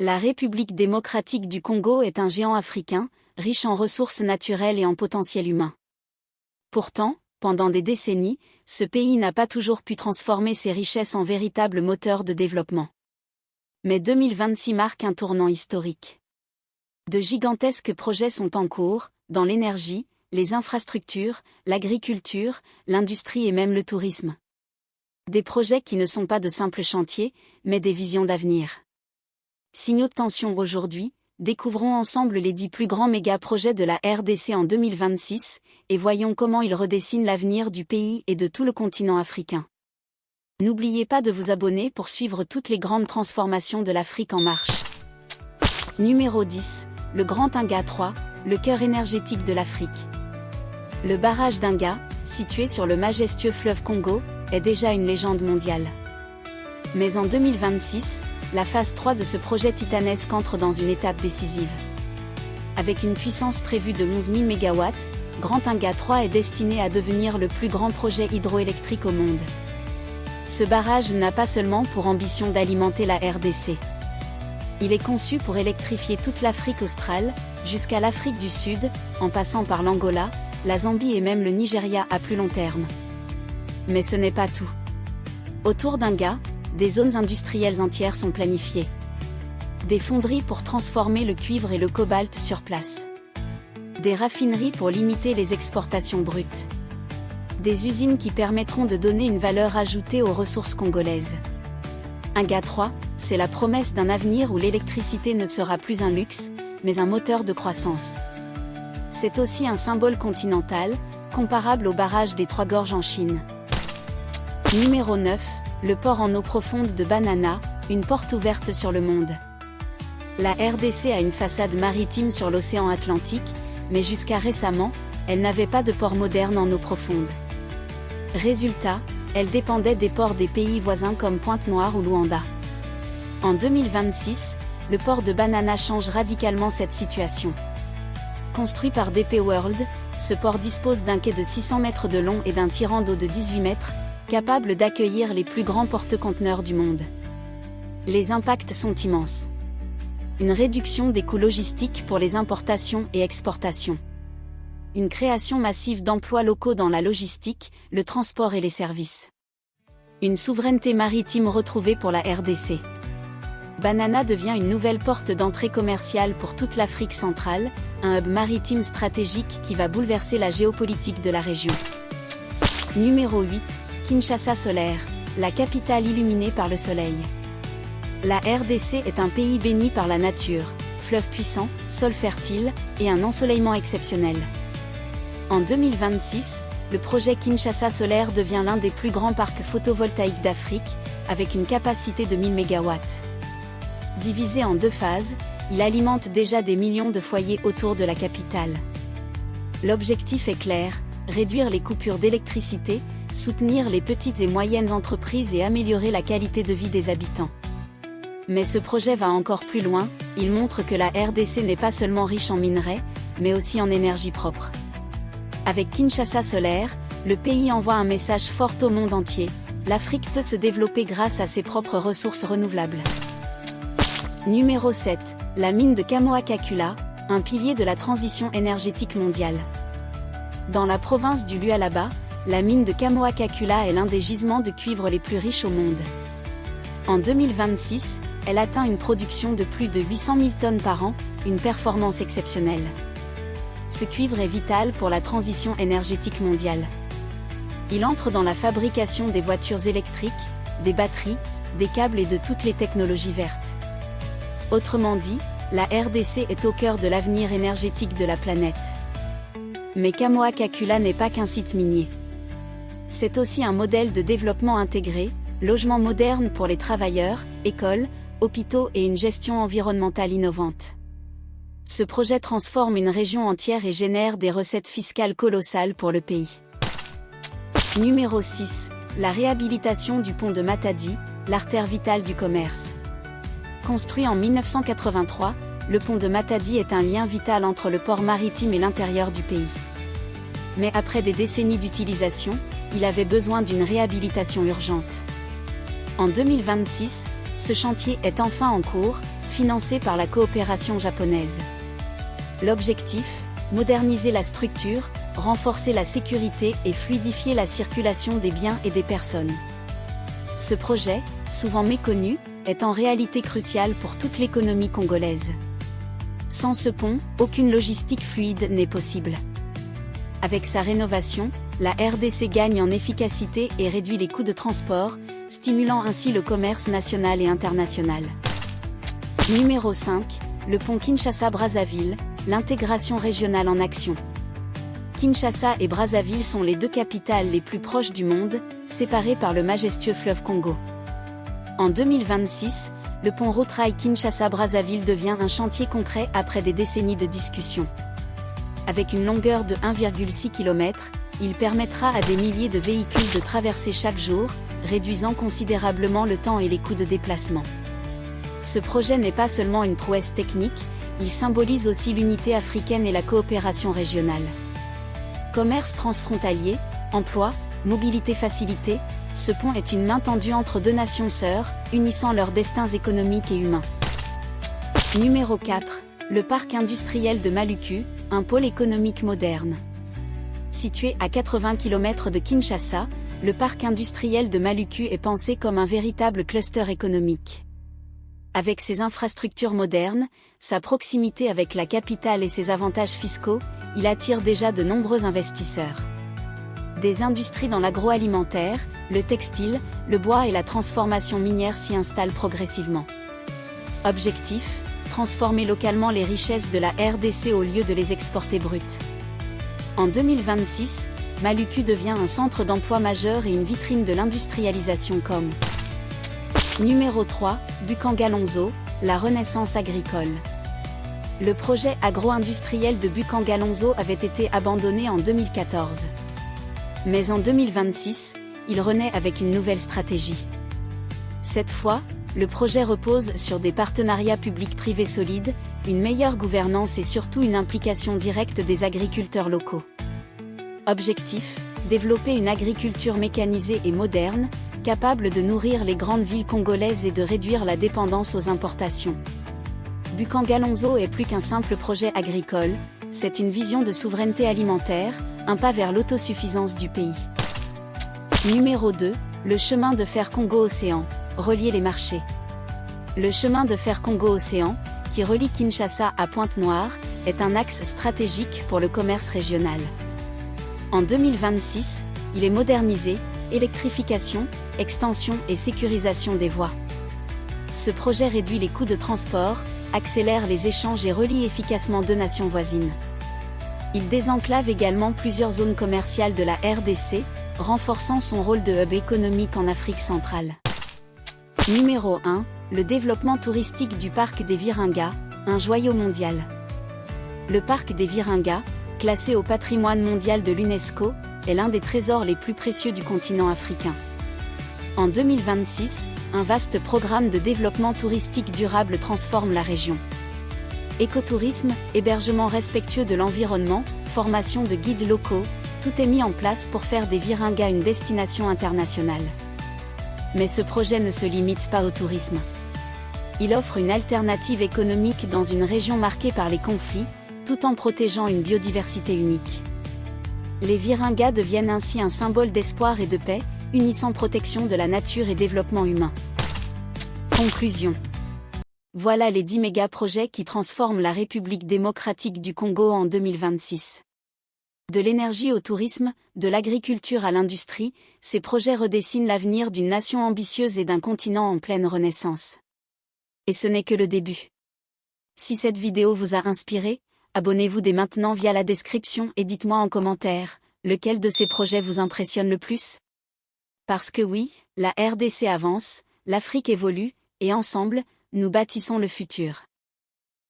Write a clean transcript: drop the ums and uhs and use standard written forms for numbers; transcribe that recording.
La République démocratique du Congo est un géant africain, riche en ressources naturelles et en potentiel humain. Pourtant, pendant des décennies, ce pays n'a pas toujours pu transformer ses richesses en véritable moteur de développement. Mais 2026 marque un tournant historique. De gigantesques projets sont en cours, dans l'énergie, les infrastructures, l'agriculture, l'industrie et même le tourisme. Des projets qui ne sont pas de simples chantiers, mais des visions d'avenir. Signaux de tension aujourd'hui, découvrons ensemble les 10 plus grands méga-projets de la RDC en 2026, et voyons comment ils redessinent l'avenir du pays et de tout le continent africain. N'oubliez pas de vous abonner pour suivre toutes les grandes transformations de l'Afrique en marche. Numéro 10, le Grand Inga 3, le cœur énergétique de l'Afrique. Le barrage d'Inga, situé sur le majestueux fleuve Congo, est déjà une légende mondiale. Mais en 2026, la phase 3 de ce projet titanesque entre dans une étape décisive. Avec une puissance prévue de 11 000 MW, Grand Inga 3 est destiné à devenir le plus grand projet hydroélectrique au monde. Ce barrage n'a pas seulement pour ambition d'alimenter la RDC. Il est conçu pour électrifier toute l'Afrique australe, jusqu'à l'Afrique du Sud, en passant par l'Angola, la Zambie et même le Nigeria à plus long terme. Mais ce n'est pas tout. Autour d'Inga, des zones industrielles entières sont planifiées. Des fonderies pour transformer le cuivre et le cobalt sur place. Des raffineries pour limiter les exportations brutes. Des usines qui permettront de donner une valeur ajoutée aux ressources congolaises. Inga 3, c'est la promesse d'un avenir où l'électricité ne sera plus un luxe, mais un moteur de croissance. C'est aussi un symbole continental, comparable au barrage des Trois Gorges en Chine. Numéro 9, le port en eau profonde de Banana, une porte ouverte sur le monde. La RDC a une façade maritime sur l'océan Atlantique, mais jusqu'à récemment, elle n'avait pas de port moderne en eau profonde. Résultat, elle dépendait des ports des pays voisins comme Pointe-Noire ou Luanda. En 2026, le port de Banana change radicalement cette situation. Construit par DP World, ce port dispose d'un quai de 600 mètres de long et d'un tirant d'eau de 18 mètres, capable d'accueillir les plus grands porte-conteneurs du monde. Les impacts sont immenses. Une réduction des coûts logistiques pour les importations et exportations. Une création massive d'emplois locaux dans la logistique, le transport et les services. Une souveraineté maritime retrouvée pour la RDC. Banana devient une nouvelle porte d'entrée commerciale pour toute l'Afrique centrale, un hub maritime stratégique qui va bouleverser la géopolitique de la région. Numéro 8, Kinshasa solaire, la capitale illuminée par le soleil. La RDC est un pays béni par la nature, fleuve puissant, sol fertile, et un ensoleillement exceptionnel. En 2026, le projet Kinshasa solaire devient l'un des plus grands parcs photovoltaïques d'Afrique, avec une capacité de 1000 MW. Divisé en 2 phases, il alimente déjà des millions de foyers autour de la capitale. L'objectif est clair, réduire les coupures d'électricité, soutenir les petites et moyennes entreprises et améliorer la qualité de vie des habitants. Mais ce projet va encore plus loin, il montre que la RDC n'est pas seulement riche en minerais, mais aussi en énergie propre. Avec Kinshasa solaire, le pays envoie un message fort au monde entier, l'Afrique peut se développer grâce à ses propres ressources renouvelables. Numéro 7, la mine de Kamoa-Kakula, un pilier de la transition énergétique mondiale. Dans la province du Lualaba, la mine de Kamoa-Kakula est l'un des gisements de cuivre les plus riches au monde. En 2026, elle atteint une production de plus de 800 000 tonnes par an, une performance exceptionnelle. Ce cuivre est vital pour la transition énergétique mondiale. Il entre dans la fabrication des voitures électriques, des batteries, des câbles et de toutes les technologies vertes. Autrement dit, la RDC est au cœur de l'avenir énergétique de la planète. Mais Kamoa-Kakula n'est pas qu'un site minier. C'est aussi un modèle de développement intégré, logements modernes pour les travailleurs, écoles, hôpitaux et une gestion environnementale innovante. Ce projet transforme une région entière et génère des recettes fiscales colossales pour le pays. Numéro 6, la réhabilitation du pont de Matadi, l'artère vitale du commerce. Construit en 1983, le pont de Matadi est un lien vital entre le port maritime et l'intérieur du pays. Mais après des décennies d'utilisation, il avait besoin d'une réhabilitation urgente. En 2026, ce chantier est enfin en cours, financé par la coopération japonaise. L'objectif, moderniser la structure, renforcer la sécurité et fluidifier la circulation des biens et des personnes. Ce projet, souvent méconnu, est en réalité crucial pour toute l'économie congolaise. Sans ce pont, aucune logistique fluide n'est possible. Avec sa rénovation, la RDC gagne en efficacité et réduit les coûts de transport, stimulant ainsi le commerce national et international. Numéro 5, le pont Kinshasa-Brazzaville, l'intégration régionale en action. Kinshasa et Brazzaville sont les deux capitales les plus proches du monde, séparées par le majestueux fleuve Congo. En 2026, le pont Rotrail Kinshasa-Brazzaville devient un chantier concret après des décennies de discussions. Avec une longueur de 1,6 km, il permettra à des milliers de véhicules de traverser chaque jour, réduisant considérablement le temps et les coûts de déplacement. Ce projet n'est pas seulement une prouesse technique, il symbolise aussi l'unité africaine et la coopération régionale. Commerce transfrontalier, emploi, mobilité facilitée, ce pont est une main tendue entre deux nations sœurs, unissant leurs destins économiques et humains. Numéro 4, le parc industriel de Maluku, un pôle économique moderne. Situé à 80 km de Kinshasa, le parc industriel de Maluku est pensé comme un véritable cluster économique. Avec ses infrastructures modernes, sa proximité avec la capitale et ses avantages fiscaux, il attire déjà de nombreux investisseurs. Des industries dans l'agroalimentaire, le textile, le bois et la transformation minière s'y installent progressivement. Objectif, transformer localement les richesses de la RDC au lieu de les exporter brutes. En 2026, Maluku devient un centre d'emploi majeur et une vitrine de l'industrialisation comme. Numéro 3, Bukangalonzo, la renaissance agricole. Le projet agro-industriel de Bukangalonzo avait été abandonné en 2014. Mais en 2026, il renaît avec une nouvelle stratégie. Cette fois, le projet repose sur des partenariats publics-privés solides, une meilleure gouvernance et surtout une implication directe des agriculteurs locaux. Objectif, développer une agriculture mécanisée et moderne, capable de nourrir les grandes villes congolaises et de réduire la dépendance aux importations. Bukangalonzo est plus qu'un simple projet agricole, c'est une vision de souveraineté alimentaire, un pas vers l'autosuffisance du pays. Numéro 2, le chemin de fer Congo-Océan, relier les marchés. Le chemin de fer Congo-Océan, qui relie Kinshasa à Pointe-Noire, est un axe stratégique pour le commerce régional. En 2026, il est modernisé, électrification, extension et sécurisation des voies. Ce projet réduit les coûts de transport, accélère les échanges et relie efficacement deux nations voisines. Il désenclave également plusieurs zones commerciales de la RDC, renforçant son rôle de hub économique en Afrique centrale. Numéro 1, le développement touristique du parc des Virunga, un joyau mondial. Le parc des Virunga, classé au patrimoine mondial de l'UNESCO, est l'un des trésors les plus précieux du continent africain. En 2026, un vaste programme de développement touristique durable transforme la région. Écotourisme, hébergement respectueux de l'environnement, formation de guides locaux, tout est mis en place pour faire des Virunga une destination internationale. Mais ce projet ne se limite pas au tourisme. Il offre une alternative économique dans une région marquée par les conflits, tout en protégeant une biodiversité unique. Les Virunga deviennent ainsi un symbole d'espoir et de paix, unissant protection de la nature et développement humain. Conclusion. Voilà les 10 méga-projets qui transforment la République démocratique du Congo en 2026. De l'énergie au tourisme, de l'agriculture à l'industrie, ces projets redessinent l'avenir d'une nation ambitieuse et d'un continent en pleine renaissance. Et ce n'est que le début. Si cette vidéo vous a inspiré, abonnez-vous dès maintenant via la description et dites-moi en commentaire, lequel de ces projets vous impressionne le plus? Parce que oui, la RDC avance, l'Afrique évolue, et ensemble, nous bâtissons le futur.